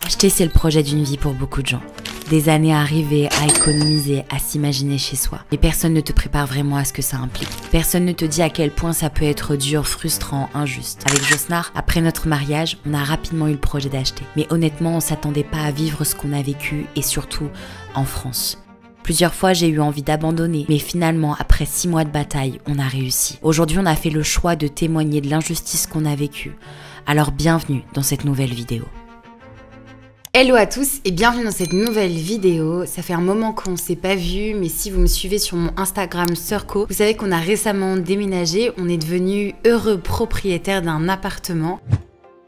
Acheter, c'est le projet d'une vie pour beaucoup de gens. Des années à arriver, à économiser, à s'imaginer chez soi. Et personne ne te prépare vraiment à ce que ça implique. Personne ne te dit à quel point ça peut être dur, frustrant, injuste. Avec Josnar, après notre mariage, on a rapidement eu le projet d'acheter. Mais honnêtement, on s'attendait pas à vivre ce qu'on a vécu et surtout en France. Plusieurs fois, j'ai eu envie d'abandonner, mais finalement, après 6 mois de bataille, on a réussi. Aujourd'hui, on a fait le choix de témoigner de l'injustice qu'on a vécue. Alors bienvenue dans cette nouvelle vidéo. Hello à tous et bienvenue dans cette nouvelle vidéo. Ça fait un moment qu'on ne s'est pas vu, mais si vous me suivez sur mon Instagram Surco, vous savez qu'on a récemment déménagé. On est devenu heureux propriétaire d'un appartement.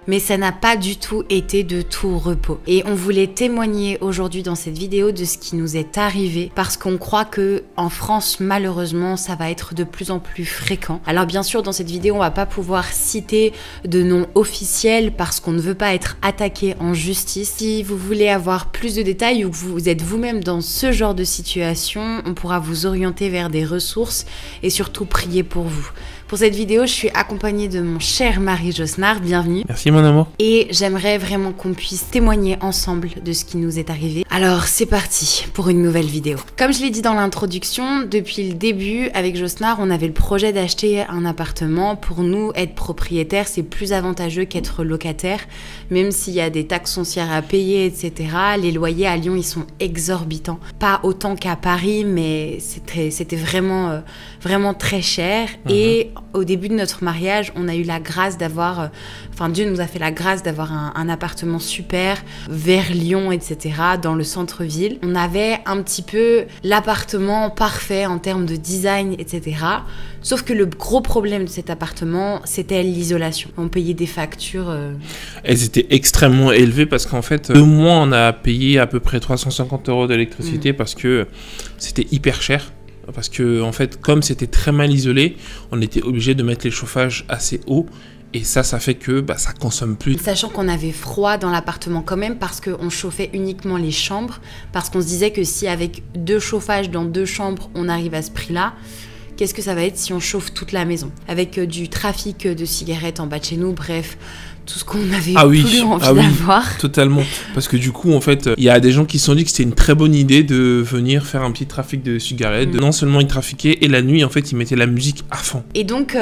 Mais ça n'a pas du tout été de tout repos. Et on voulait témoigner aujourd'hui dans cette vidéo de ce qui nous est arrivé parce qu'on croit que en France, malheureusement, ça va être de plus en plus fréquent. Alors bien sûr, dans cette vidéo, on va pas pouvoir citer de nom officiel parce qu'on ne veut pas être attaqué en justice. Si vous voulez avoir plus de détails ou que vous êtes vous-même dans ce genre de situation, on pourra vous orienter vers des ressources et surtout prier pour vous. Pour cette vidéo, je suis accompagnée de mon cher mari Josnar, bienvenue. Merci mon amour. Et j'aimerais vraiment qu'on puisse témoigner ensemble de ce qui nous est arrivé. Alors c'est parti pour une nouvelle vidéo. Comme je l'ai dit dans l'introduction, depuis le début, avec Josnar, on avait le projet d'acheter un appartement. Pour nous, être propriétaire, c'est plus avantageux qu'être locataire, même s'il y a des taxes foncières à payer, etc. Les loyers à Lyon, ils sont exorbitants. Pas autant qu'à Paris, mais c'était vraiment, vraiment très cher. Et au début de notre mariage, on a eu la grâce d'avoir, Dieu nous a fait la grâce d'avoir un appartement super vers Lyon, etc., dans le centre-ville. On avait un petit peu l'appartement parfait en termes de design, etc. Sauf que le gros problème de cet appartement, c'était l'isolation. On payait des factures. Elles étaient extrêmement élevées parce qu'en fait, 2 mois, on a payé à peu près 350 € d'électricité parce que c'était hyper cher. Parce que, en fait, comme c'était très mal isolé, on était obligé de mettre les chauffages assez haut. Et ça fait que ça consomme plus. Sachant qu'on avait froid dans l'appartement quand même parce qu'on chauffait uniquement les chambres. Parce qu'on se disait que si avec 2 chauffages dans 2 chambres, on arrive à ce prix-là, qu'est-ce que ça va être si on chauffe toute la maison? Avec du trafic de cigarettes en bas de chez nous, bref... tout ce qu'on avait plus envie d'avoir. Totalement. Parce que du coup, en fait, il y a des gens qui se sont dit que c'était une très bonne idée de venir faire un petit trafic de cigarettes. Non seulement ils trafiquaient, et la nuit, en fait, ils mettaient la musique à fond. Et donc,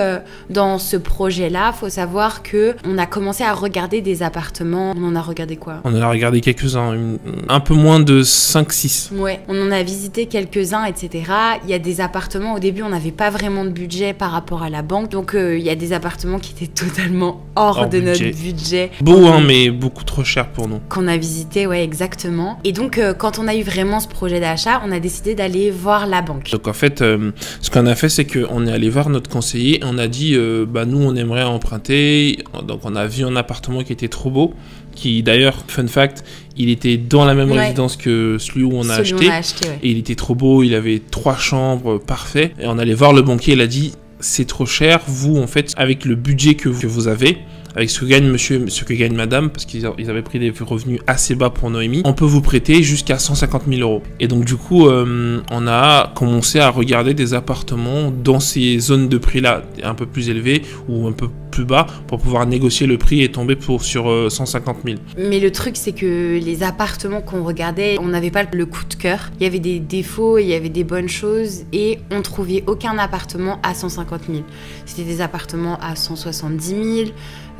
dans ce projet-là, faut savoir que on a commencé à regarder des appartements. On en a regardé quoi? On en a regardé quelques-uns, un peu moins de 5-6. Ouais, on en a visité quelques-uns, etc. Il y a des appartements, au début, on n'avait pas vraiment de budget par rapport à la banque. Donc, il y a des appartements qui étaient totalement hors de notre budget. Beau, mais beaucoup trop cher pour nous. Qu'on a visité, ouais, exactement. Et donc, quand on a eu vraiment ce projet d'achat, on a décidé d'aller voir la banque. Donc, en fait, ce qu'on a fait, c'est qu'on est allé voir notre conseiller et on a dit, nous, on aimerait emprunter. Donc, on a vu un appartement qui était trop beau, qui, d'ailleurs, fun fact, il était dans la même résidence que celui où on a acheté. Ouais. Et il était trop beau, il avait 3 chambres, parfait. Et on allait voir le banquier, il a dit, c'est trop cher, vous, en fait, avec le budget que vous avez, avec ce que gagne monsieur, ce que gagne madame, parce qu'ils avaient pris des revenus assez bas pour Noémie, on peut vous prêter jusqu'à 150 000 €. Et donc du coup, on a commencé à regarder des appartements dans ces zones de prix-là, un peu plus élevées ou un peu plus bas, pour pouvoir négocier le prix et tomber sur 150 000. Mais le truc, c'est que les appartements qu'on regardait, on n'avait pas le coup de cœur. Il y avait des défauts, il y avait des bonnes choses, et on trouvait aucun appartement à 150 000. C'était des appartements à 170 000,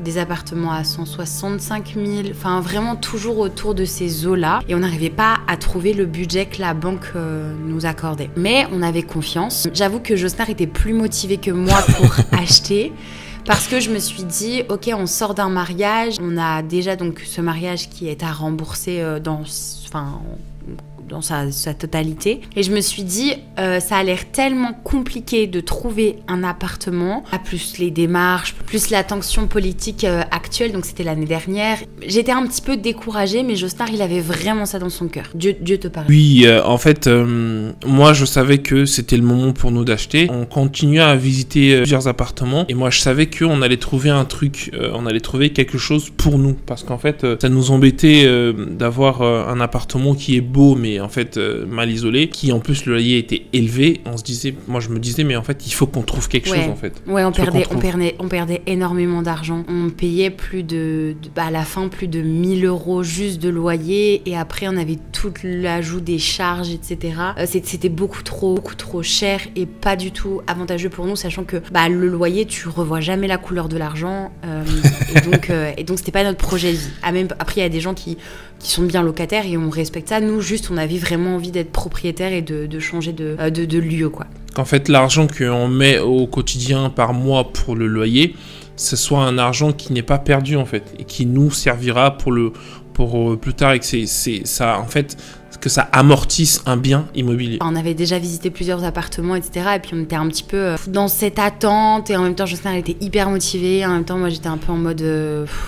des appartements à 165 000, enfin vraiment toujours autour de ces eaux-là. Et on n'arrivait pas à trouver le budget que la banque nous accordait. Mais on avait confiance. J'avoue que Josnar était plus motivé que moi pour acheter. Parce que je me suis dit, ok, on sort d'un mariage, on a déjà donc ce mariage qui est à rembourser dans sa totalité. Et je me suis dit, ça a l'air tellement compliqué de trouver un appartement, plus les démarches, plus la tension politique actuelle, donc c'était l'année dernière. J'étais un petit peu découragée, mais Josnar, il avait vraiment ça dans son cœur. Dieu te parle. Oui, en fait, moi, je savais que c'était le moment pour nous d'acheter. On continuait à visiter plusieurs appartements, et moi, je savais qu'on allait trouver un truc, on allait trouver quelque chose pour nous, parce qu'en fait, ça nous embêtait d'avoir un appartement qui est beau, mais est en fait mal isolé, qui en plus le loyer était élevé, moi je me disais mais en fait il faut qu'on trouve quelque chose en fait. Ouais, on perdait énormément d'argent. On payait à la fin plus de 1 000 € juste de loyer, et après on avait tout l'ajout des charges, etc. C'était beaucoup trop cher et pas du tout avantageux pour nous, sachant que le loyer, tu revois jamais la couleur de l'argent, et donc c'était pas notre projet de vie. Après il y a des gens qui sont bien locataires et on respecte ça. Nous juste on avait vraiment envie d'être propriétaire et de changer de lieu, quoi. Qu'en fait l'argent qu'on met au quotidien par mois pour le loyer, ce soit un argent qui n'est pas perdu en fait et qui nous servira pour plus tard, et que c'est ça en fait, que ça amortisse un bien immobilier. On avait déjà visité plusieurs appartements, etc. Et puis on était un petit peu dans cette attente, et en même temps Josnar était hyper motivé, en même temps moi j'étais un peu en mode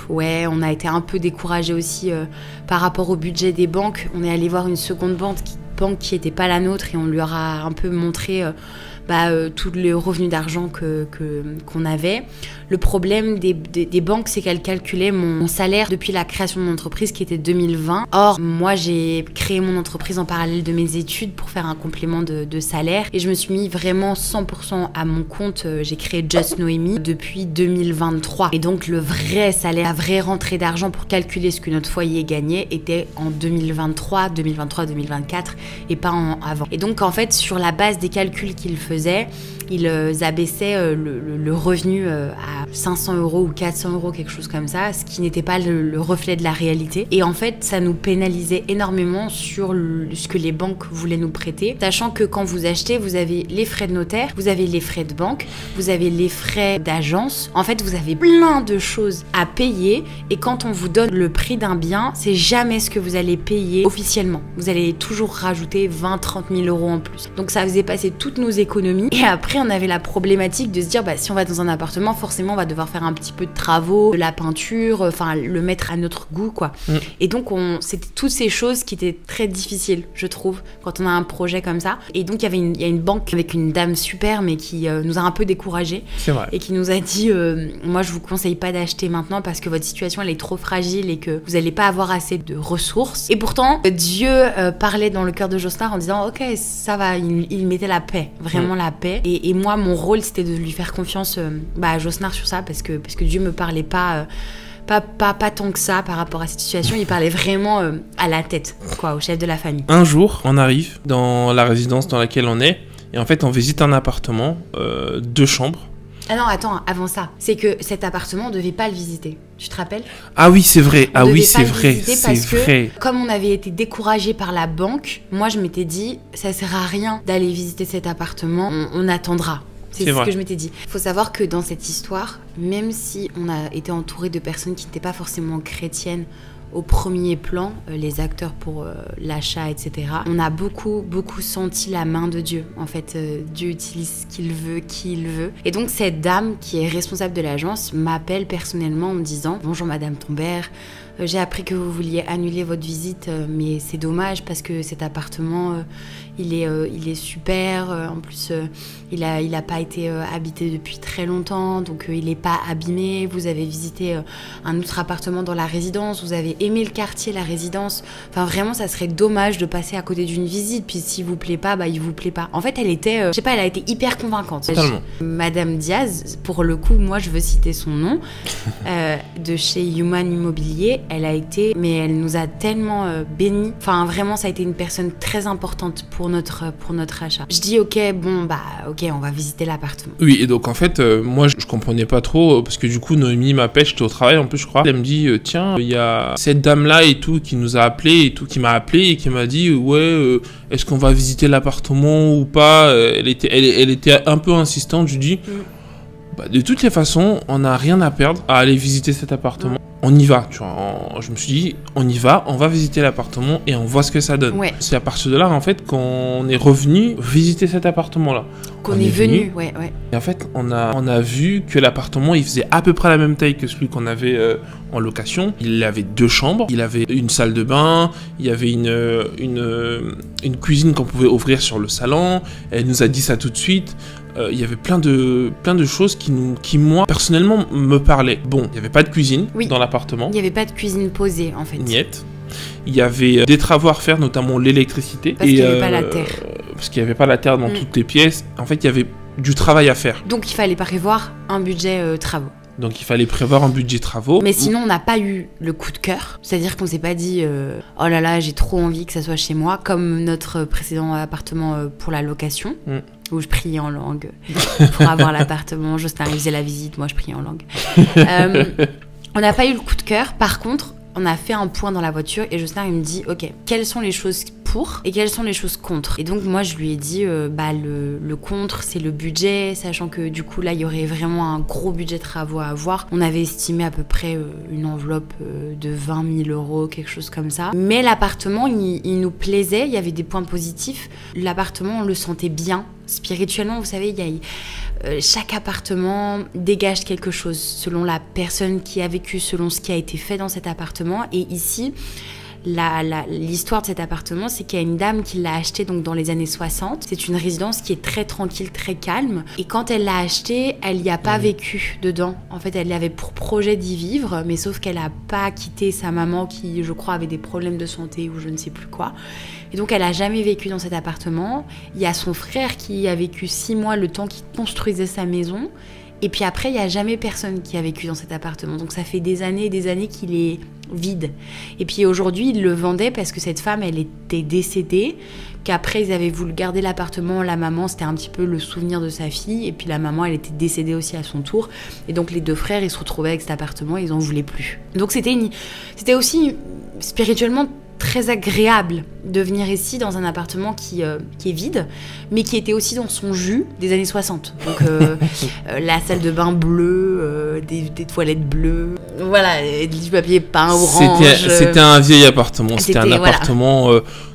ouais, on a été un peu découragés aussi par rapport au budget des banques. On est allé voir une seconde banque qui n'était pas la nôtre, et on lui aura un peu montré tous les revenus d'argent qu'on avait. Le problème des banques, c'est qu'elles calculaient mon salaire depuis la création de mon entreprise, qui était 2020. Or, moi, j'ai créé mon entreprise en parallèle de mes études pour faire un complément de salaire, et je me suis mis vraiment 100% à mon compte. J'ai créé Just Noémie depuis 2023. Et donc, le vrai salaire, la vraie rentrée d'argent pour calculer ce que notre foyer gagnait était en 2023, 2024, et pas avant. Et donc, en fait, sur la base des calculs qu'ils faisaient, ils abaissaient le revenu à 500 € ou 400 €, quelque chose comme ça, ce qui n'était pas le reflet de la réalité. Et en fait, ça nous pénalisait énormément sur ce que les banques voulaient nous prêter, sachant que quand vous achetez, vous avez les frais de notaire, vous avez les frais de banque, vous avez les frais d'agence. En fait, vous avez plein de choses à payer, et quand on vous donne le prix d'un bien, c'est jamais ce que vous allez payer officiellement. Vous allez toujours rajouter 20-30 000 € en plus. Donc ça faisait passer toutes nos économies. Et après, on avait la problématique de se dire, si on va dans un appartement, forcément on va devoir faire un petit peu de travaux, de la peinture, enfin le mettre à notre goût, quoi. Et donc c'était toutes ces choses qui étaient très difficiles, je trouve, quand on a un projet comme ça. Et donc il y a une banque avec une dame super, mais qui nous a un peu découragés. C'est vrai. Et qui nous a dit, moi je vous conseille pas d'acheter maintenant parce que votre situation elle est trop fragile et que vous allez pas avoir assez de ressources. Et pourtant Dieu parlait dans le cœur de Josnar en disant ok, ça va, il mettait la paix, vraiment la paix. Et moi, mon rôle, c'était de lui faire confiance à Josnar sur ça, parce que Dieu me parlait pas tant que ça par rapport à cette situation. Il parlait vraiment à la tête, quoi, au chef de la famille. Un jour, on arrive dans la résidence dans laquelle on est, et en fait, on visite un appartement, 2 chambres. Ah non, attends, avant ça, c'est que cet appartement, on devait pas le visiter. Tu te rappelles ? Ah oui, c'est vrai. Ah oui, c'est vrai. C'est vrai. Comme on avait été découragés par la banque, moi, je m'étais dit, ça sert à rien d'aller visiter cet appartement. On attendra. C'est ce que je m'étais dit. Il faut savoir que dans cette histoire, même si on a été entouré de personnes qui n'étaient pas forcément chrétiennes au premier plan, les acteurs pour l'achat, etc., on a beaucoup senti la main de Dieu. En fait, Dieu utilise ce qu'il veut, qui il veut. Et donc cette dame qui est responsable de l'agence m'appelle personnellement en me disant « Bonjour Madame Tombert, j'ai appris que vous vouliez annuler votre visite, mais c'est dommage parce que cet appartement, il est super. En plus, il a pas été habité depuis très longtemps, donc il n'est pas abîmé. Vous avez visité un autre appartement dans la résidence, vous avez aimé le quartier, la résidence. Enfin, vraiment, ça serait dommage de passer à côté d'une visite. Puis s'il vous plaît pas, il vous plaît pas. En fait, elle était, je sais pas, elle a été hyper convaincante. Totalement. Madame Diaz, pour le coup, moi, je veux citer son nom, de chez Human Immobilier. Elle a été, mais elle nous a tellement bénis. Enfin, vraiment, ça a été une personne très importante pour notre achat. Je dis ok, on va visiter l'appartement. Oui, et donc en fait, moi je comprenais pas trop, parce que du coup Noémie m'appelle, j'étais au travail en plus je crois. Elle me dit tiens, il y a cette dame là et tout qui nous a appelé et tout, qui m'a appelé et qui m'a dit ouais, est-ce qu'on va visiter l'appartement ou pas. Elle était un peu insistante. Je dis de toutes les façons, on n'a rien à perdre à aller visiter cet appartement. On y va, tu vois. Je me suis dit, on y va, on va visiter l'appartement et on voit ce que ça donne. Ouais. C'est à partir de là, en fait, qu'on est revenu visiter cet appartement-là. Qu'on est venu, ouais. Et en fait, on a vu que l'appartement, il faisait à peu près la même taille que celui qu'on avait en location. Il avait 2 chambres, il avait une salle de bain, il y avait une cuisine qu'on pouvait ouvrir sur le salon. Elle nous a dit ça tout de suite. Il y avait plein de choses qui moi, personnellement, me parlaient. Bon, il n'y avait pas de cuisine dans l'appartement. Il n'y avait pas de cuisine posée, en fait. Niette. Il y avait des travaux à refaire, notamment l'électricité. Parce qu'il n'y avait pas la terre. Parce qu'il n'y avait pas la terre dans toutes les pièces. En fait, il y avait du travail à faire. Donc il fallait prévoir un budget travaux. Donc il fallait prévoir un budget travaux. Mais sinon, on n'a pas eu le coup de cœur. C'est-à-dire qu'on s'est pas dit oh là là, j'ai trop envie que ça soit chez moi, comme notre précédent appartement pour la location, où je priais en langue pour avoir l'appartement. Jostnar faisait la visite, moi je priais en langue. On n'a pas eu le coup de cœur. Par contre, on a fait un point dans la voiture et Jostnar il me dit ok, quelles sont les choses pour et quelles sont les choses contre. Et donc moi je lui ai dit le contre c'est le budget, sachant que du coup là il y aurait vraiment un gros budget de travaux à avoir. On avait estimé à peu près une enveloppe de 20 000 €, quelque chose comme ça. Mais l'appartement il nous plaisait, il y avait des points positifs. L'appartement on le sentait bien. Spirituellement, vous savez, chaque appartement dégage quelque chose selon la personne qui a vécu, selon ce qui a été fait dans cet appartement. Et ici, l'histoire de cet appartement, c'est qu'il y a une dame qui l'a acheté donc dans les années 60. C'est une résidence qui est très tranquille, très calme. Et quand elle l'a acheté, elle n'y a pas vécu dedans. En fait, elle avait pour projet d'y vivre, mais sauf qu'elle n'a pas quitté sa maman qui, je crois, avait des problèmes de santé ou je ne sais plus quoi. Et donc, elle n'a jamais vécu dans cet appartement. Il y a son frère qui a vécu 6 mois le temps qu'il construisait sa maison. Et puis après, il n'y a jamais personne qui a vécu dans cet appartement. Donc, ça fait des années et des années qu'il est vide. Et puis aujourd'hui, il le vendait parce que cette femme, elle était décédée, qu'après, ils avaient voulu garder l'appartement. La maman, c'était un petit peu le souvenir de sa fille. Et puis la maman, elle était décédée aussi à son tour. Et donc, les deux frères, ils se retrouvaient avec cet appartement et ils n'en voulaient plus. Donc, c'était aussi spirituellement très agréable de venir ici dans un appartement qui est vide, mais qui était aussi dans son jus des années 60. Donc la salle de bain bleue, des toilettes bleues, voilà, du papier peint orange. C'était un vieil appartement, c'était un appartement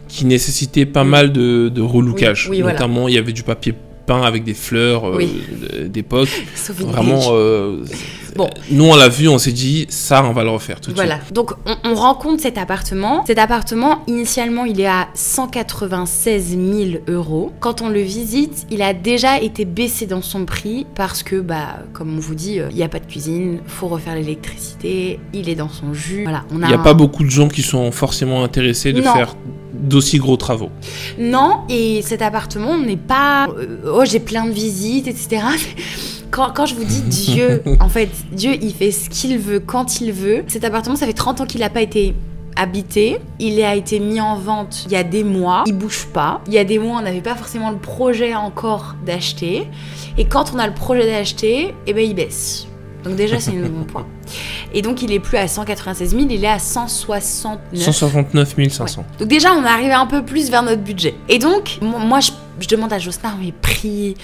qui nécessitait pas mal de relookage. Oui, notamment, voilà. Il y avait du papier peint avec des fleurs d'époque. Vraiment, bon. Nous on l'a vu, on s'est dit ça, on va le refaire tout de suite. Voilà. Donc on rencontre cet appartement. Cet appartement, initialement, il est à 196 000 €. Quand on le visite, il a déjà été baissé dans son prix parce que, comme on vous dit, il n'y a pas de cuisine, faut refaire l'électricité, il est dans son jus. Voilà. Il n'y a pas beaucoup de gens qui sont forcément intéressés de faire d'aussi gros travaux. Non, et cet appartement, on n'est pas j'ai plein de visites, etc. Quand je vous dis Dieu, en fait, Dieu, il fait ce qu'il veut, quand il veut. Cet appartement, ça fait 30 ans qu'il n'a pas été habité. Il a été mis en vente il y a des mois. Il bouge pas. Il y a des mois, on n'avait pas forcément le projet encore d'acheter. Et quand on a le projet d'acheter, il baisse. Donc déjà, c'est un bon point. Et donc, il est plus à 196 000, il est à 169 500. Ouais. Donc déjà, on est arrivé un peu plus vers notre budget. Et donc, moi, je demande à Jostnar, mais prie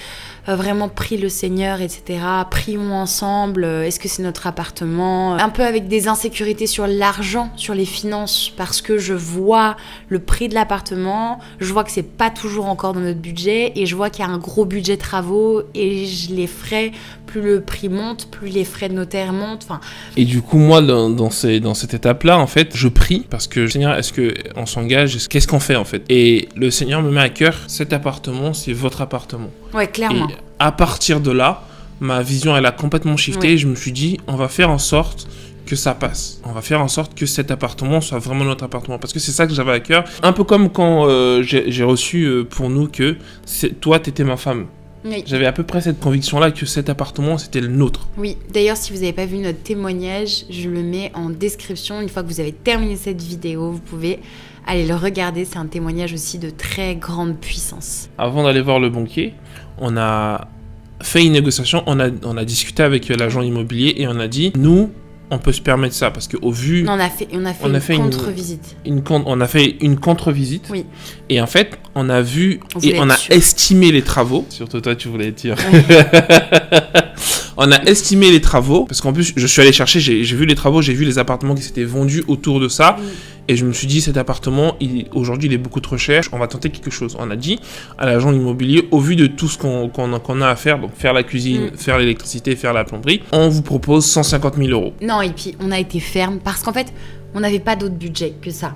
le Seigneur, etc. Prions ensemble. Est-ce que c'est notre appartement? Un peu avec des insécurités sur l'argent, sur les finances, parce que je vois le prix de l'appartement, je vois que c'est pas toujours encore dans notre budget, et je vois qu'il y a un gros budget travaux, et je les ferai, plus le prix monte, plus les frais de notaire montent. Et du coup, moi, dans cette étape-là, en fait, je prie parce que Seigneur, est-ce qu'on s'engage? Qu'est-ce qu'on fait en fait? Et le Seigneur me met à cœur, cet appartement, c'est votre appartement. Ouais, clairement. Et à partir de là, ma vision, elle a complètement shifté. Ouais. Et je me suis dit, on va faire en sorte que ça passe. On va faire en sorte que cet appartement soit vraiment notre appartement. Parce que c'est ça que j'avais à cœur. Un peu comme quand j'ai reçu pour nous que toi, t'étais ma femme. Oui. J'avais à peu près cette conviction-là que cet appartement, c'était le nôtre. Oui, d'ailleurs, si vous n'avez pas vu notre témoignage, je le mets en description. Une fois que vous avez terminé cette vidéo, vous pouvez aller le regarder. C'est un témoignage aussi de très grande puissance. Avant d'aller voir le banquier, on a fait une négociation, on a discuté avec l'agent immobilier et on a dit, nous, on peut se permettre ça parce qu'au vu... Non, on a fait une contre-visite. On a fait une contre-visite. Oui. Et en fait, on a vu et on a estimé les travaux. Surtout toi, tu voulais être sûr. On a estimé les travaux parce qu'en plus, je suis allé chercher, j'ai vu les travaux, j'ai vu les appartements qui s'étaient vendus autour de ça. Oui. Et je me suis dit, cet appartement, aujourd'hui, il est beaucoup trop cher. On va tenter quelque chose. On a dit à l'agent immobilier, au vu de tout ce qu'on a à faire, donc faire la cuisine, faire l'électricité, faire la plomberie, on vous propose 150 000 €. Non, et puis on a été ferme parce qu'en fait, on n'avait pas d'autre budget que ça.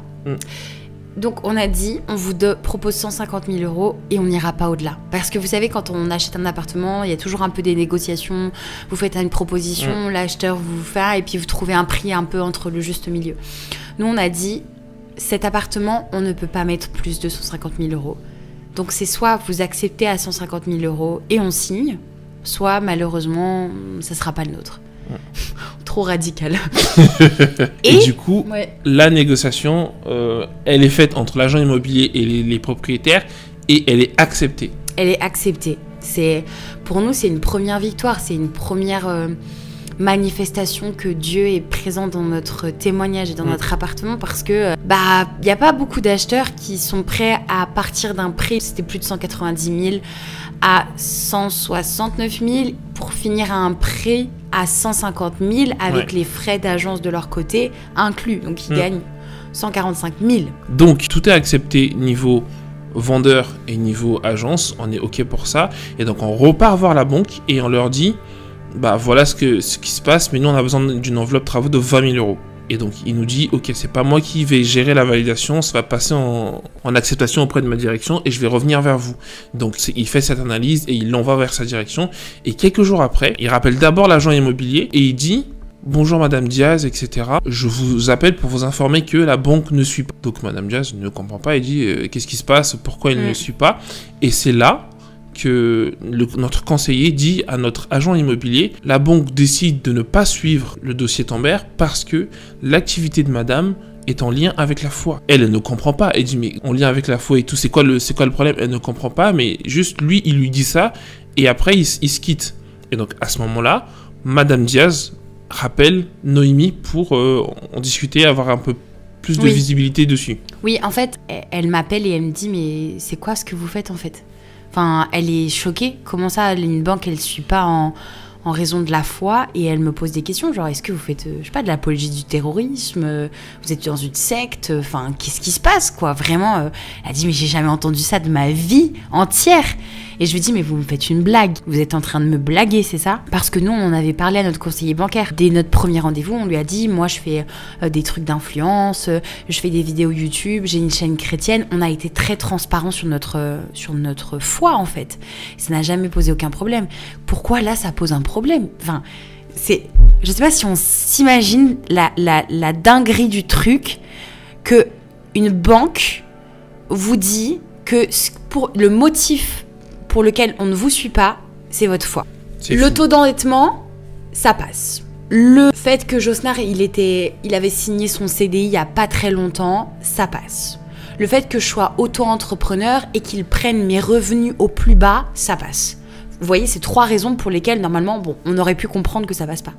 Donc on a dit, on vous propose 150 000 € et on n'ira pas au-delà. Parce que vous savez, quand on achète un appartement, il y a toujours un peu des négociations. Vous faites une proposition, l'acheteur vous fait, et puis vous trouvez un prix un peu entre le juste milieu. Nous, on a dit, cet appartement, on ne peut pas mettre plus de 150 000 euros. Donc c'est soit vous acceptez à 150 000 euros et on signe, soit malheureusement, ça sera pas le nôtre. Trop radical. Et du coup, la négociation, elle est faite entre l'agent immobilier et les propriétaires et elle est acceptée. Elle est acceptée. Pour nous, c'est une première victoire, c'est une première manifestation que Dieu est présent dans notre témoignage et dans notre appartement, parce que il n'y a pas beaucoup d'acheteurs qui sont prêts à partir d'un prix, c'était plus de 190 000 à 169 000 pour finir à un prix à 150 000 avec les frais d'agence de leur côté inclus, donc ils gagnent 145 000. Donc tout est accepté niveau vendeur et niveau agence, on est ok pour ça, et donc on repart voir la banque et on leur dit voilà ce qui se passe, mais nous on a besoin d'une enveloppe travaux de 20 000 euros. Et donc il nous dit ok, c'est pas moi qui vais gérer la validation, ça va passer en acceptation auprès de ma direction et je vais revenir vers vous. Donc il fait cette analyse et il l'envoie vers sa direction, et quelques jours après il rappelle d'abord l'agent immobilier et il dit bonjour Madame Diaz, etc. Je vous appelle pour vous informer que la banque ne suit pas. Donc Madame Diaz ne comprend pas et dit qu'est-ce qui se passe, pourquoi elle ne suit pas. Et c'est là que notre conseiller dit à notre agent immobilier, la banque décide de ne pas suivre le dossier Tambert parce que l'activité de Madame est en lien avec la foi. Elle ne comprend pas. Elle dit mais en lien avec la foi et tout, c'est quoi le problème? Elle ne comprend pas, mais juste lui, il lui dit ça et après il se quitte. Et donc à ce moment-là, Madame Diaz rappelle Noémie pour en discuter, avoir un peu plus de visibilité dessus. Oui, en fait, elle m'appelle et elle me dit mais c'est quoi ce que vous faites en fait? Enfin, elle est choquée. Comment ça, une banque, elle ne suit pas en raison de la foi? Et elle me pose des questions, genre, est-ce que vous faites, je sais pas, de l'apologie du terrorisme? Vous êtes dans une secte? Enfin, qu'est-ce qui se passe, quoi? Vraiment, elle a dit, mais j'ai jamais entendu ça de ma vie entière. Et je lui dis, mais vous me faites une blague. Vous êtes en train de me blaguer, c'est ça? Parce que nous, on en avait parlé à notre conseiller bancaire. Dès notre premier rendez-vous, on lui a dit, moi, je fais des trucs d'influence, je fais des vidéos YouTube, j'ai une chaîne chrétienne. On a été très transparent sur notre foi, en fait. Ça n'a jamais posé aucun problème. Pourquoi là, ça pose un problème? Enfin, je sais pas si on s'imagine la dinguerie du truc que une banque vous dit que pour le motif pour lequel on ne vous suit pas, c'est votre foi. Le taux d'endettement, ça passe. Le fait que Josnar, il avait signé son CDI il y a pas très longtemps, ça passe. Le fait que je sois auto-entrepreneur et qu'il prenne mes revenus au plus bas, ça passe. Vous voyez, c'est 3 raisons pour lesquelles, normalement, on aurait pu comprendre que ça passe pas.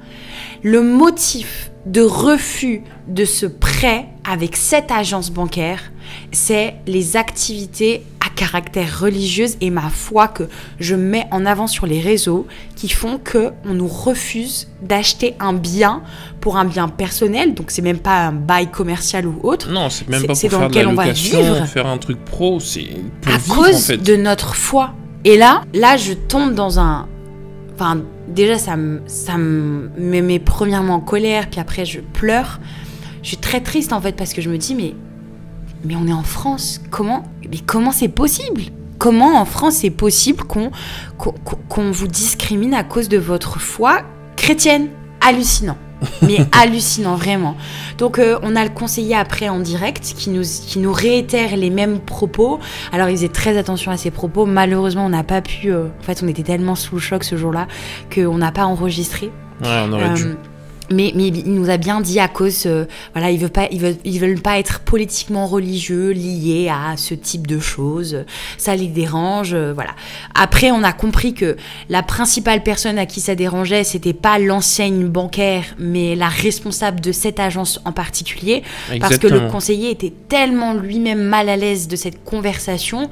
Le motif de refus de ce prêt avec cette agence bancaire, c'est les activités à caractère religieuse et ma foi que je mets en avant sur les réseaux qui font qu'on nous refuse d'acheter un bien pour un bien personnel. Donc, c'est même pas un bail commercial ou autre. Non, c'est même pas pour faire de la location, faire un truc pro, c'est pour à vivre, cause en fait. de notre foi. Et là, je tombe dans un... Enfin, déjà, ça me met premièrement en colère, puis après, je pleure. Je suis très triste, en fait, parce que je me dis, mais on est en France. Comment c'est possible? Comment, en France, c'est possible qu'on vous discrimine à cause de votre foi chrétienne? Hallucinant. Mais hallucinant, vraiment. Donc, on a le conseiller après en direct qui nous réitère les mêmes propos. Alors, il faisait très attention à ses propos. Malheureusement, on n'a pas pu... en fait, on était tellement sous le choc ce jour-là qu'on n'a pas enregistré. Ouais, on aurait dû. Mais il nous a bien dit à cause, voilà, ils veulent pas être politiquement religieux liés à ce type de choses. Ça les dérange, voilà. Après, on a compris que la principale personne à qui ça dérangeait, c'était pas l'enseigne bancaire, mais la responsable de cette agence en particulier. Exactement. Parce que le conseiller était tellement lui-même mal à l'aise de cette conversation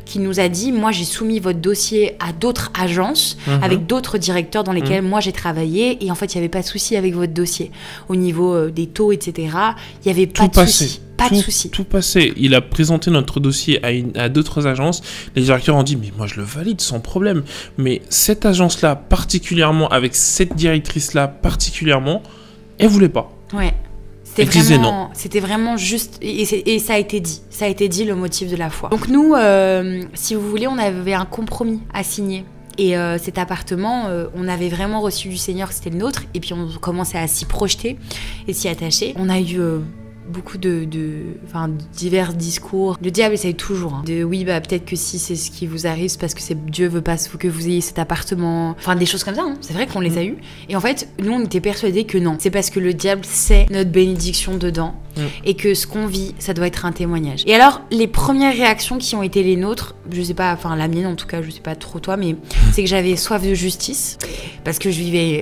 qu'il nous a dit, moi j'ai soumis votre dossier à d'autres agences, avec d'autres directeurs dans lesquels moi j'ai travaillé, et en fait il y avait pas de souci avec votre dossier au niveau des taux, etc. Il y avait pas de souci. Pas de souci. Tout passé. Il a présenté notre dossier à d'autres agences. Les directeurs ont dit, mais moi je le valide sans problème. Mais cette agence-là, particulièrement, avec cette directrice-là, particulièrement, elle voulait pas. Ouais. C'était vraiment juste... Et ça a été dit. Ça a été dit, le motif de la foi. Donc nous, si vous voulez, on avait un compromis à signer. Et cet appartement, on avait vraiment reçu du Seigneur que c'était le nôtre. Et puis on commençait à s'y projeter et s'y attacher. On a eu beaucoup de divers discours. Le diable essaye toujours de oui, bah peut-être que si c'est ce qui vous arrive, c'est parce que Dieu veut pas que vous ayez cet appartement. Enfin, des choses comme ça. C'est vrai qu'on les a eues. Et en fait, nous, on était persuadés que non. C'est parce que le diable sait notre bénédiction dedans et que ce qu'on vit, ça doit être un témoignage. Et alors, les premières réactions qui ont été les nôtres, je sais pas, enfin la mienne en tout cas, je sais pas trop toi, mais c'est que j'avais soif de justice parce que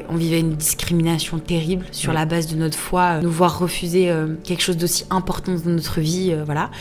on vivait une discrimination terrible sur la base de notre foi, nous voir refuser quelque chose d'aussi important dans notre vie, voilà.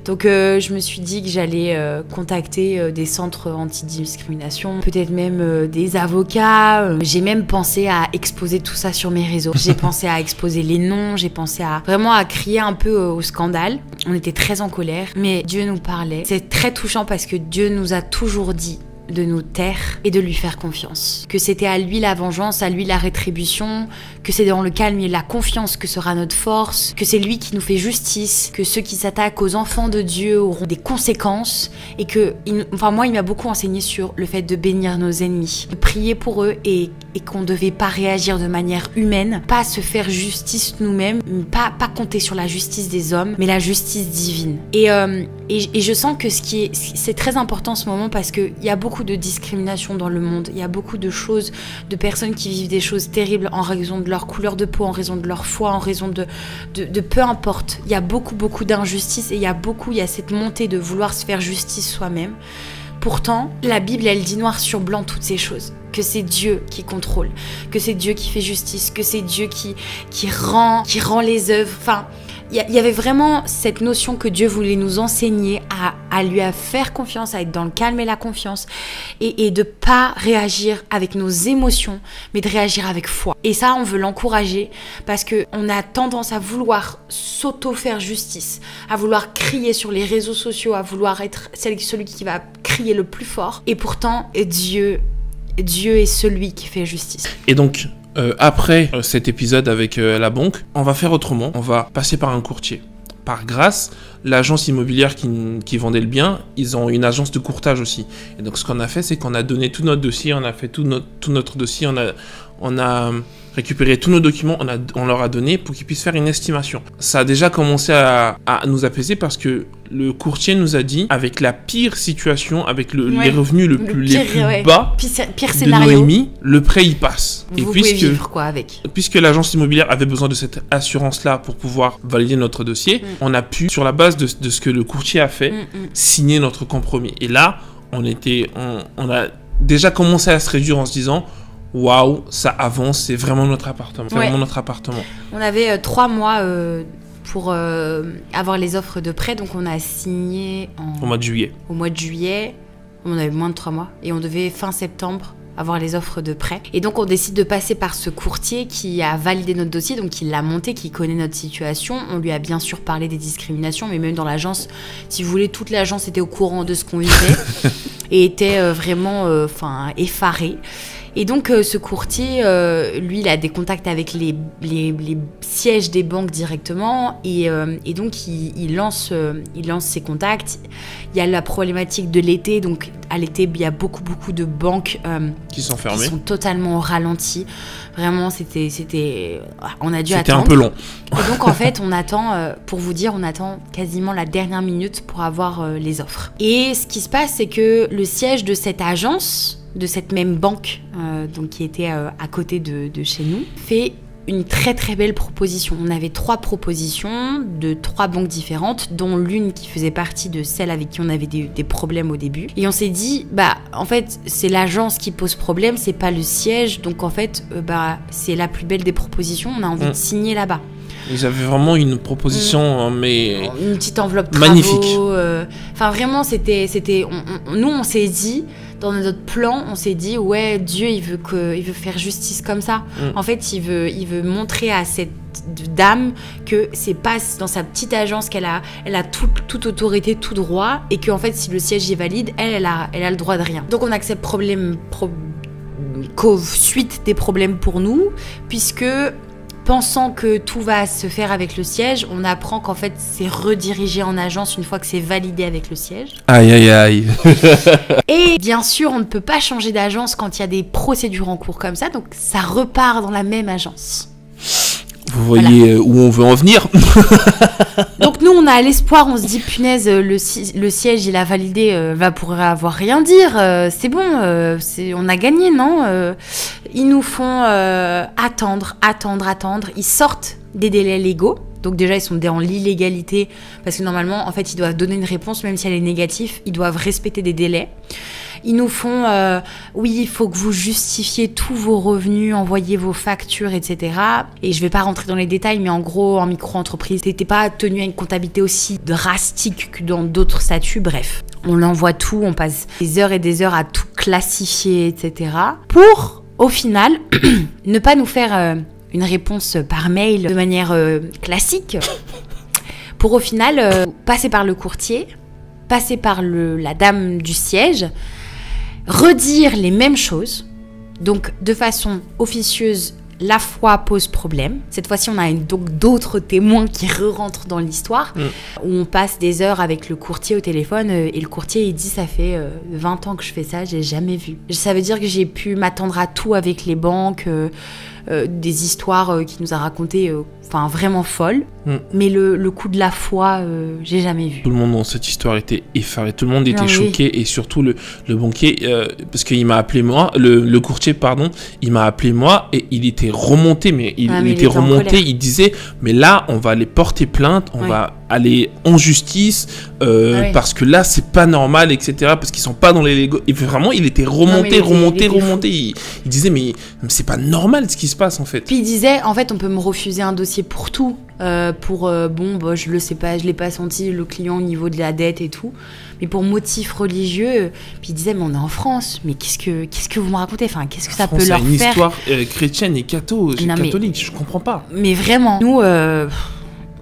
Donc je me suis dit que j'allais contacter des centres anti-discrimination, peut-être même des avocats. J'ai même pensé à exposer tout ça sur mes réseaux. J'ai pensé à exposer les noms, j'ai pensé à vraiment à crier un peu au scandale. On était très en colère, mais Dieu nous parlait. C'est très touchant parce que Dieu nous a toujours dit de nous taire et de lui faire confiance. Que c'était à lui la vengeance, à lui la rétribution, que c'est dans le calme et la confiance que sera notre force, que c'est lui qui nous fait justice, que ceux qui s'attaquent aux enfants de Dieu auront des conséquences et que, moi, il m'a beaucoup enseigné sur le fait de bénir nos ennemis, de prier pour eux et qu'on devait pas réagir de manière humaine, pas se faire justice nous-mêmes, pas compter sur la justice des hommes, mais la justice divine. Et je sens que c'est très important en ce moment parce qu'il y a beaucoup de discrimination dans le monde, il y a beaucoup de choses, de personnes qui vivent des choses terribles en raison de leur couleur de peau, en raison de leur foi, en raison de peu importe. Il y a beaucoup d'injustices et il y a cette montée de vouloir se faire justice soi-même. Pourtant, la Bible, elle dit noir sur blanc toutes ces choses. Que c'est Dieu qui contrôle, que c'est Dieu qui fait justice, que c'est Dieu qui rend les œuvres. Enfin, il y avait vraiment cette notion que Dieu voulait nous enseigner à lui faire confiance, à être dans le calme et la confiance et de pas réagir avec nos émotions, mais de réagir avec foi. Et ça, on veut l'encourager parce qu'on a tendance à vouloir s'auto-faire justice, à vouloir crier sur les réseaux sociaux, à vouloir être celui qui va crier le plus fort. Et pourtant, Dieu est celui qui fait justice. Et donc, après cet épisode avec la banque, on va faire autrement. On va passer par un courtier. Par grâce, l'agence immobilière qui vendait le bien, ils ont une agence de courtage aussi. Et donc, ce qu'on a fait, c'est qu'on a donné tout notre dossier, on a fait tout notre dossier, on a récupéré tous nos documents, on leur a donné pour qu'ils puissent faire une estimation. Ça a déjà commencé à nous apaiser parce que le courtier nous a dit, avec la pire situation, avec les revenus les plus bas pire de Noémie, le prêt y passe. Vous pouvez vivre quoi avec. Puisque l'agence immobilière avait besoin de cette assurance-là pour pouvoir valider notre dossier, on a pu, sur la base de ce que le courtier a fait, signer notre compromis. Et là, on a déjà commencé à se réduire en se disant waouh, ça avance, c'est vraiment notre appartement. C'est vraiment notre appartement. On avait 3 mois pour avoir les offres de prêt, donc on a signé au mois de juillet. Au mois de juillet, on avait moins de 3 mois et on devait fin septembre avoir les offres de prêt. Et donc on décide de passer par ce courtier qui a validé notre dossier, donc qui l'a monté, qui connaît notre situation. On lui a bien sûr parlé des discriminations, mais même dans l'agence, si vous voulez, toute l'agence était au courant de ce qu'on vivait et était vraiment effarée. Et donc ce courtier, lui, il a des contacts avec les sièges des banques directement et donc il lance ses contacts. Il y a la problématique de l'été, donc à l'été il y a beaucoup de banques qui sont fermées, qui sont totalement au ralenti. Vraiment, on a dû attendre. C'était un peu long. Et donc en fait on attend, pour vous dire, on attend quasiment la dernière minute pour avoir les offres. Et ce qui se passe, c'est que le siège de cette agence, de cette même banque donc qui était à côté de chez nous, fait une très très belle proposition. On avait 3 propositions de 3 banques différentes, dont l'une qui faisait partie de celle avec qui on avait des problèmes au début. Et on s'est dit, en fait, c'est l'agence qui pose problème, c'est pas le siège. Donc en fait, c'est la plus belle des propositions. On a envie de signer là-bas. Ils avaient vraiment une proposition, mais une petite enveloppe travaux, magnifique. Enfin vraiment, nous on s'est dit, dans notre plan, on s'est dit ouais, Dieu il veut faire justice comme ça. En fait, il veut montrer à cette dame que c'est pas dans sa petite agence qu'elle a toute autorité, tout droit, et que en fait si le siège est valide, elle a le droit de rien. Donc on accepte suite des problèmes pour nous, puisque pensant que tout va se faire avec le siège, on apprend qu'en fait c'est redirigé en agence une fois que c'est validé avec le siège. Aïe aïe aïe. Et bien sûr, on ne peut pas changer d'agence quand il y a des procédures en cours comme ça, donc ça repart dans la même agence. Vous voyez où on veut en venir. Donc nous, on a l'espoir, on se dit, punaise, le siège, il a validé, va pouvoir avoir rien dire, c'est bon, on a gagné, non Ils nous font attendre, ils sortent des délais légaux. Donc déjà, ils sont dans l'illégalité, parce que normalement, en fait, ils doivent donner une réponse, même si elle est négative, ils doivent respecter des délais. Ils nous font, oui, il faut que vous justifiez tous vos revenus, envoyez vos factures, etc. Et je vais pas rentrer dans les détails, mais en gros, en micro-entreprise, t'étais pas tenu à une comptabilité aussi drastique que dans d'autres statuts. Bref, on envoie tout, on passe des heures et des heures à tout classifier, etc. Pour, au final, ne pas nous faire une réponse par mail de manière classique. Pour au final passer par le courtier, passer par la dame du siège, redire les mêmes choses, donc de façon officieuse. La foi pose problème. Cette fois-ci, on a donc d'autres témoins qui rentrent dans l'histoire, où on passe des heures avec le courtier au téléphone, et le courtier, il dit, ça fait 20 ans que je fais ça, j'ai jamais vu. Ça veut dire que j'ai pu m'attendre à tout avec les banques, des histoires qu'il nous a racontées, enfin vraiment folles. Mais le coup de la foi, j'ai jamais vu. Tout le monde dans cette histoire était effaré, tout le monde était choqué, et surtout le banquier, parce qu'il m'a appelé moi, le courtier, pardon, il m'a appelé moi, et il était remonté, mais il était remonté, il disait, mais là, on va aller porter plainte, on va aller en justice, parce que là, c'est pas normal, etc., parce qu'ils sont pas dans les légaux. Et vraiment, il était remonté. Il disait, mais c'est pas normal ce qui se passe, en fait. Puis il disait, en fait, on peut me refuser un dossier pour tout. Je le sais pas, je l'ai pas senti, le client au niveau de la dette et tout, mais pour motif religieux, puis il disait, mais on est en France, mais qu'est-ce que vous me racontez, enfin, qu'est-ce que ça peut leur faire? C'est une histoire chrétienne et catholique, je comprends pas. Mais vraiment, nous,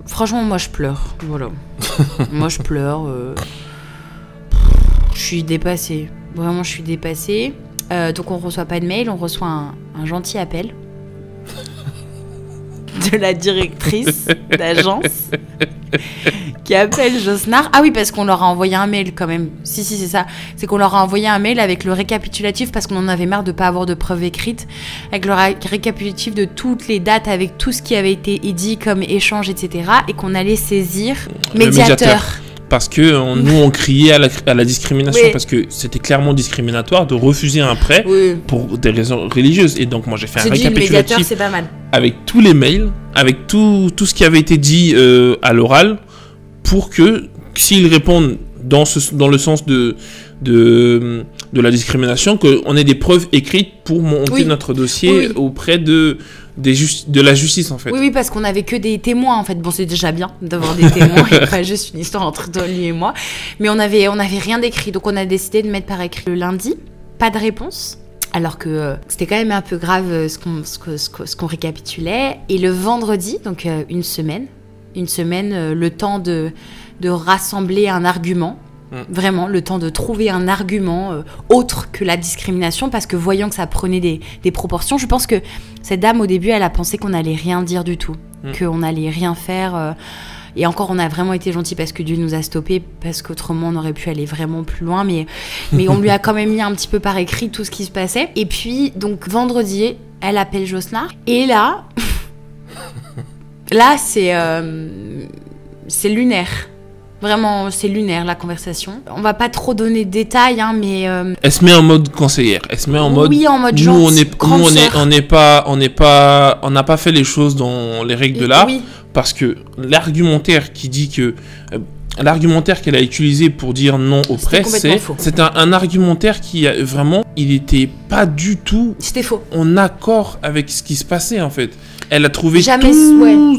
franchement, moi je pleure, voilà. Moi je pleure, je suis dépassée, vraiment je suis dépassée. Donc on reçoit pas de mail, on reçoit un gentil appel de la directrice d'agence qui appelle Josnar. Ah oui, parce qu'on leur a envoyé un mail quand même. Si, c'est ça. C'est qu'on leur a envoyé un mail avec le récapitulatif, parce qu'on en avait marre de pas avoir de preuves écrites, avec le récapitulatif de toutes les dates, avec tout ce qui avait été dit comme échange, etc. Et qu'on allait saisir médiateur. Parce que nous, on criait à la discrimination, parce que c'était clairement discriminatoire de refuser un prêt pour des raisons religieuses. Et donc, moi, j'ai fait un récapitulatif c'est pas mal. Avec tous les mails, avec tout ce qui avait été dit à l'oral, pour que, s'ils répondent dans le sens de la discrimination, qu'on ait des preuves écrites pour monter notre dossier auprès de la justice, en fait. Oui, parce qu'on n'avait que des témoins, en fait. Bon, c'est déjà bien d'avoir des témoins et pas juste une histoire entre lui et moi. Mais on n'avait rien d'écrit. Donc, on a décidé de mettre par écrit le lundi. Pas de réponse. Alors que c'était quand même un peu grave ce qu'on récapitulait. Et le vendredi, donc une semaine, le temps de rassembler un argument. Vraiment, le temps de trouver un argument autre que la discrimination, parce que voyant que ça prenait des proportions, je pense que cette dame, au début, elle a pensé qu'on n'allait rien dire du tout, qu'on n'allait rien faire. Et encore, on a vraiment été gentils parce que Dieu nous a stoppés, parce qu'autrement, on aurait pu aller vraiment plus loin. Mais on lui a quand même mis un petit peu par écrit tout ce qui se passait. Et puis, donc, vendredi, elle appelle Josnar. Et là, c'est lunaire. Vraiment, c'est lunaire, la conversation. On va pas trop donner de détails, hein, mais... Elle se met en mode conseillère. Elle se met en mode... Oui, en mode nous, on n'a pas fait les choses dans les règles de l'art. Parce que l'argumentaire qui dit que... l'argumentaire qu'elle a utilisé pour dire non au prêt, c'est un argumentaire qui a vraiment... Il était pas du tout... C'était faux. En accord avec ce qui se passait, en fait. Elle a trouvé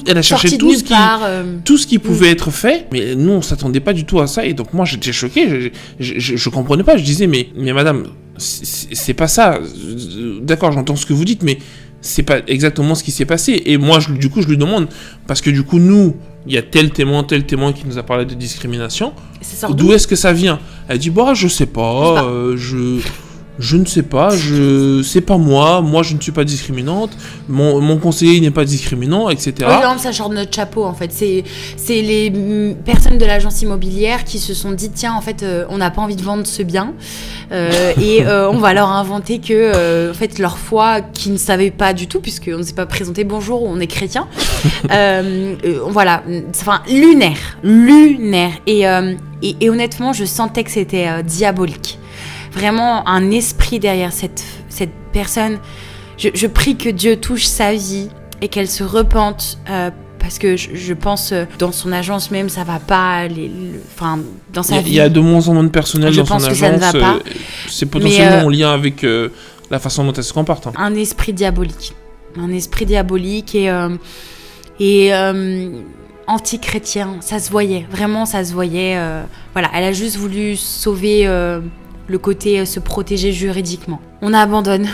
elle a cherché tout ce qui pouvait être fait, mais nous on s'attendait pas du tout à ça, et donc moi j'étais choqué, je comprenais pas, je disais mais madame, c'est pas ça, d'accord, j'entends ce que vous dites, mais c'est pas exactement ce qui s'est passé. Et moi du coup je lui demande, parce que du coup nous, il y a tel témoin qui nous a parlé de discrimination, d'où est-ce que ça vient? Elle dit bah je sais pas, Je ne sais pas, c'est pas moi je ne suis pas discriminante, mon conseiller n'est pas discriminant, etc. Oui, non, ça sort de notre chapeau en fait. C'est les personnes de l'agence immobilière qui se sont dit tiens, en fait, on n'a pas envie de vendre ce bien et on va leur inventer que en fait leur foi, qui ne savaient pas du tout puisqu'on ne s'est pas présenté bonjour, on est chrétien. Voilà, enfin lunaire. Et honnêtement, je sentais que c'était diabolique. Vraiment un esprit derrière cette personne. Je prie que Dieu touche sa vie et qu'elle se repente parce que je pense dans son agence même ça va pas. Enfin, dans sa vie. Il y a de moins en moins de personnel dans son agence. Je pense que ça ne va pas. C'est potentiellement en lien avec la façon dont elle se comporte. Hein. Un esprit diabolique. Un esprit diabolique et anti-chrétien. Ça se voyait. Vraiment, ça se voyait. Voilà, elle a juste voulu sauver... le côté se protéger juridiquement. On abandonne.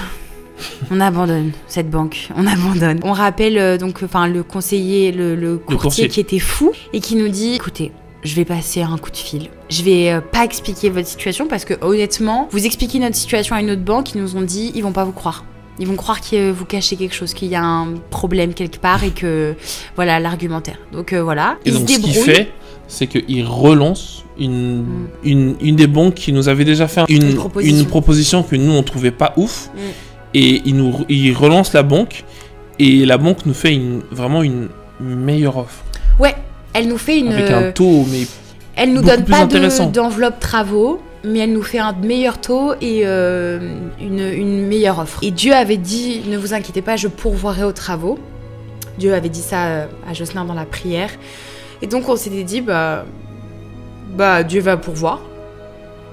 On abandonne cette banque. On abandonne. On rappelle donc le conseiller, le courtier qui était fou et qui nous dit écoutez, je vais passer un coup de fil. Je vais pas expliquer votre situation parce que honnêtement, vous expliquez notre situation à une autre banque, ils nous ont dit ils vont pas vous croire. Ils vont croire que vous cachez quelque chose, qu'il y a un problème quelque part et que voilà l'argumentaire. Donc voilà, et donc, se débrouille. Ce qu'il fait, c'est qu'il relance une des banques qui nous avait déjà fait une proposition que nous on trouvait pas ouf et il relance la banque et la banque nous fait vraiment une meilleure offre. Ouais, elle nous fait avec un taux mais elle nous donne pas d'enveloppe travaux, mais elle nous fait un meilleur taux et une meilleure offre. Et Dieu avait dit ne vous inquiétez pas, je pourvoirai aux travaux. Dieu avait dit ça à Josnar dans la prière. Et donc on s'était dit Dieu va pourvoir.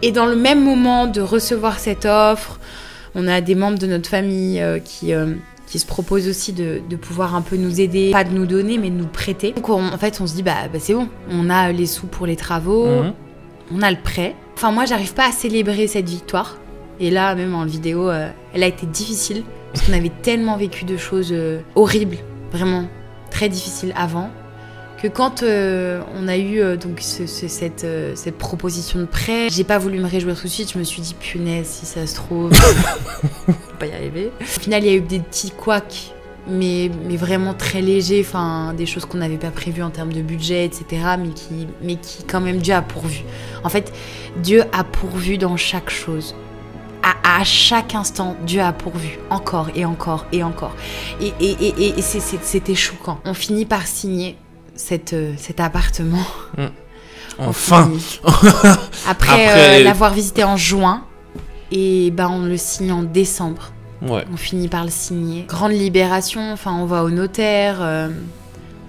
Et dans le même moment de recevoir cette offre, on a des membres de notre famille qui se proposent aussi de pouvoir un peu nous aider, pas de nous donner, mais de nous prêter. Donc en fait, on se dit, c'est bon, on a les sous pour les travaux, on a le prêt. Enfin, moi, j'arrive pas à célébrer cette victoire. Et là, même en vidéo, elle a été difficile, parce qu'on avait tellement vécu de choses horribles, vraiment très difficiles avant. Que quand on a eu donc cette proposition de prêt, j'ai pas voulu me réjouir tout de suite. Je me suis dit punaise, si ça se trouve, je vais pas y arriver. Au final, il y a eu des petits couacs, mais vraiment très légers, enfin des choses qu'on n'avait pas prévues en termes de budget, etc. Mais qui quand même Dieu a pourvu. En fait, Dieu a pourvu dans chaque chose. À chaque instant, Dieu a pourvu, encore et encore et encore. Et c'était choquant. On finit par signer cet appartement. Enfin. Après l'avoir visité en juin, et on le signe en décembre. Ouais. On finit par le signer. Grande libération, enfin on va au notaire,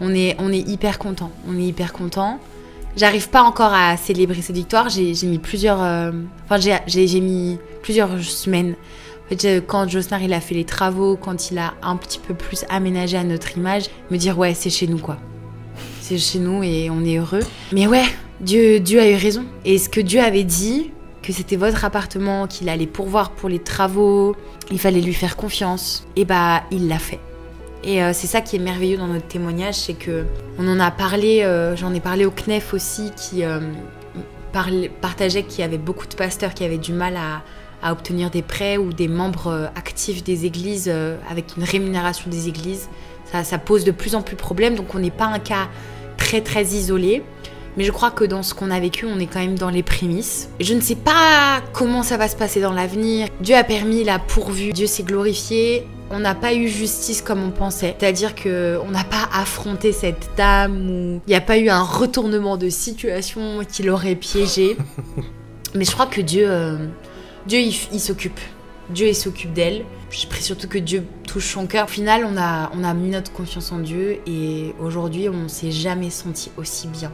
on est hyper content. On est hyper content. J'arrive pas encore à célébrer cette victoire. J'ai mis plusieurs, j'ai mis plusieurs semaines. En fait, quand Josnar il a fait les travaux, quand il a un petit peu plus aménagé à notre image, me dire ouais c'est chez nous quoi. C'est chez nous et on est heureux. Mais ouais, Dieu a eu raison. Et ce que Dieu avait dit, que c'était votre appartement, qu'il allait pourvoir pour les travaux, il fallait lui faire confiance, et il l'a fait. Et c'est ça qui est merveilleux dans notre témoignage, c'est que on en a parlé, j'en ai parlé au CNEF aussi, qui partageait qu'il y avait beaucoup de pasteurs qui avaient du mal à obtenir des prêts ou des membres actifs des églises avec une rémunération des églises. Ça pose de plus en plus de problèmes, donc on n'est pas un cas très très isolé. Mais je crois que dans ce qu'on a vécu, on est quand même dans les prémices. Je ne sais pas comment ça va se passer dans l'avenir. Dieu a permis, il a pourvu, Dieu s'est glorifié. On n'a pas eu justice comme on pensait. C'est-à-dire qu'on n'a pas affronté cette dame ou il n'y a pas eu un retournement de situation qui l'aurait piégée. Mais je crois que Dieu il s'occupe. Dieu, il s'occupe d'elle. Je prie surtout que Dieu touche son cœur. Au final, on a mis notre confiance en Dieu et aujourd'hui, on ne s'est jamais senti aussi bien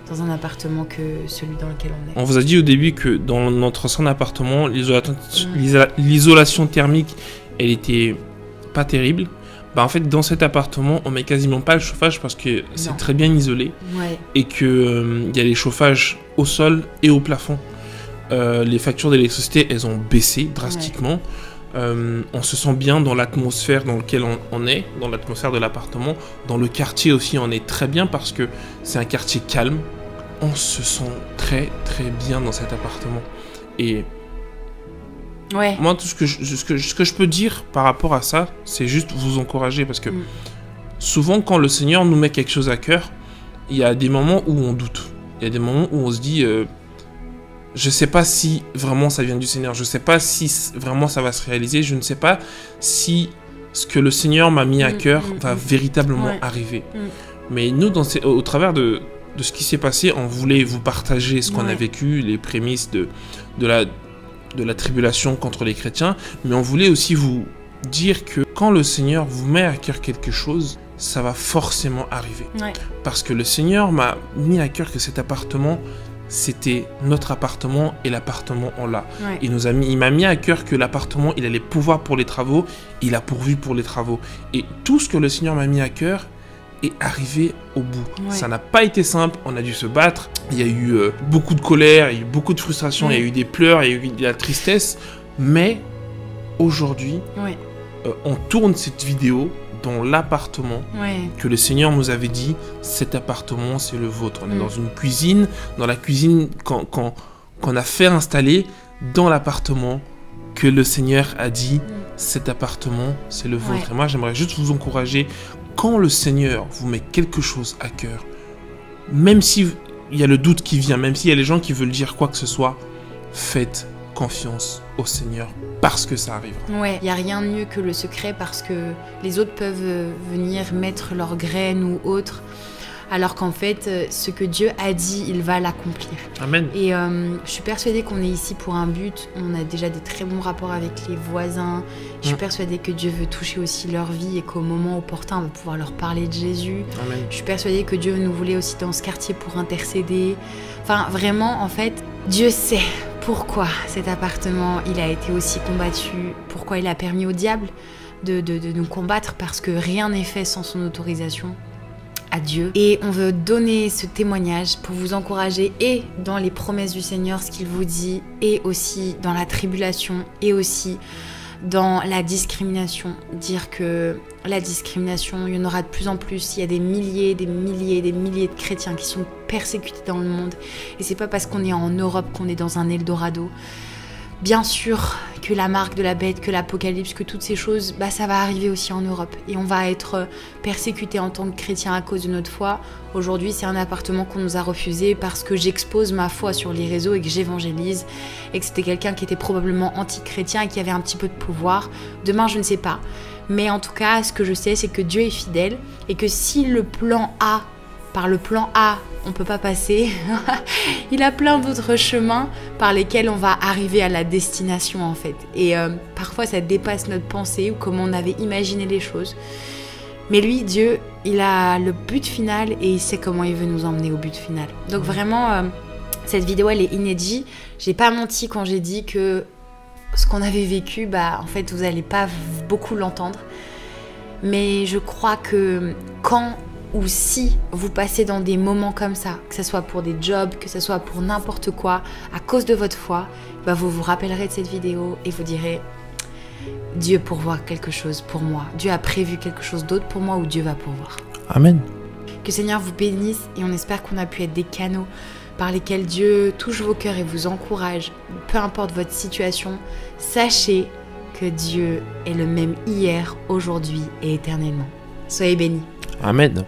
dans un appartement que celui dans lequel on est. On vous a dit au début que dans notre ancien appartement, l'isolation thermique, elle était pas terrible. En fait, dans cet appartement, on met quasiment pas le chauffage parce que c'est très bien isolé. Ouais. Et qu'il y a les chauffages au sol et au plafond. Les factures d'électricité, elles ont baissé drastiquement. Ouais. On se sent bien dans l'atmosphère dans laquelle on est, dans l'atmosphère de l'appartement. Dans le quartier aussi, on est très bien parce que c'est un quartier calme. On se sent très très bien dans cet appartement. Et Ouais. Moi, tout ce que je peux dire par rapport à ça, c'est juste vous encourager, parce que souvent, quand le Seigneur nous met quelque chose à cœur, il y a des moments où on doute. Il y a des moments où on se dit, je sais pas si vraiment ça vient du Seigneur, je sais pas si vraiment ça va se réaliser, je ne sais pas si ce que le Seigneur m'a mis à cœur va véritablement arriver. Mais nous, au travers de ce qui s'est passé, on voulait vous partager ce qu'on a vécu, les prémices de la tribulation contre les chrétiens, mais on voulait aussi vous dire que quand le Seigneur vous met à cœur quelque chose, ça va forcément arriver. Parce que le Seigneur m'a mis à cœur que cet appartement, c'était notre appartement et l'appartement on l'a. Il m'a mis à cœur que l'appartement, il allait pouvoir pour les travaux, il a pourvu pour les travaux. Et tout ce que le Seigneur m'a mis à cœur est arrivé au bout. Ça n'a pas été simple, on a dû se battre, il y a eu beaucoup de colère, il y a eu beaucoup de frustration, il y a eu des pleurs, il y a eu de la tristesse, mais aujourd'hui, on tourne cette vidéo dans l'appartement que le Seigneur nous avait dit, cet appartement c'est le vôtre. On est dans une cuisine, dans la cuisine qu'on a fait installer dans l'appartement que le Seigneur a dit, cet appartement c'est le vôtre. Et moi j'aimerais juste vous encourager, quand le Seigneur vous met quelque chose à cœur, même s'il y a le doute qui vient, même s'il y a les gens qui veulent dire quoi que ce soit, faites confiance au Seigneur, parce que ça arrivera. Il n'y a rien de mieux que le secret, parce que les autres peuvent venir mettre leurs graines ou autres, alors qu'en fait, ce que Dieu a dit, il va l'accomplir. Amen. Et je suis persuadée qu'on est ici pour un but. On a déjà des très bons rapports avec les voisins. Je suis persuadée que Dieu veut toucher aussi leur vie et qu'au moment opportun, on va pouvoir leur parler de Jésus. Amen. Je suis persuadée que Dieu nous voulait aussi dans ce quartier pour intercéder. Enfin, vraiment, en fait, Dieu sait pourquoi cet appartement, il a été aussi combattu, pourquoi il a permis au diable de nous combattre, parce que rien n'est fait sans son autorisation. À Dieu. Et on veut donner ce témoignage pour vous encourager, et dans les promesses du Seigneur, ce qu'il vous dit, et aussi dans la tribulation, et aussi dans la discrimination. Dire que la discrimination, il y en aura de plus en plus. Il y a des milliers de chrétiens qui sont persécutés dans le monde. Et c'est pas parce qu'on est en Europe qu'on est dans un Eldorado. Bien sûr que la marque de la bête, que l'Apocalypse, que toutes ces choses, ça va arriver aussi en Europe. Et on va être persécuté en tant que chrétien à cause de notre foi. Aujourd'hui, c'est un appartement qu'on nous a refusé parce que j'expose ma foi sur les réseaux et que j'évangélise. Et que c'était quelqu'un qui était probablement anti-chrétien et qui avait un petit peu de pouvoir. Demain, je ne sais pas. Mais en tout cas, ce que je sais, c'est que Dieu est fidèle. Et que si le plan A, par le plan A, on ne peut pas passer. Il a plein d'autres chemins par lesquels on va arriver à la destination, en fait. Et parfois, ça dépasse notre pensée ou comment on avait imaginé les choses. Mais lui, Dieu, il a le but final et il sait comment il veut nous emmener au but final. Donc vraiment, cette vidéo, elle est inédite. J'ai pas menti quand j'ai dit que ce qu'on avait vécu, en fait, vous n'allez pas beaucoup l'entendre. Mais je crois que quand ou si vous passez dans des moments comme ça, que ce soit pour des jobs, que ce soit pour n'importe quoi, à cause de votre foi, vous vous rappellerez de cette vidéo et vous direz « Dieu pourvoit quelque chose pour moi. Dieu a prévu quelque chose d'autre pour moi ou Dieu va pourvoir. » Amen. Que le Seigneur vous bénisse et on espère qu'on a pu être des canaux par lesquels Dieu touche vos cœurs et vous encourage. Peu importe votre situation, sachez que Dieu est le même hier, aujourd'hui et éternellement. Soyez bénis. Amen.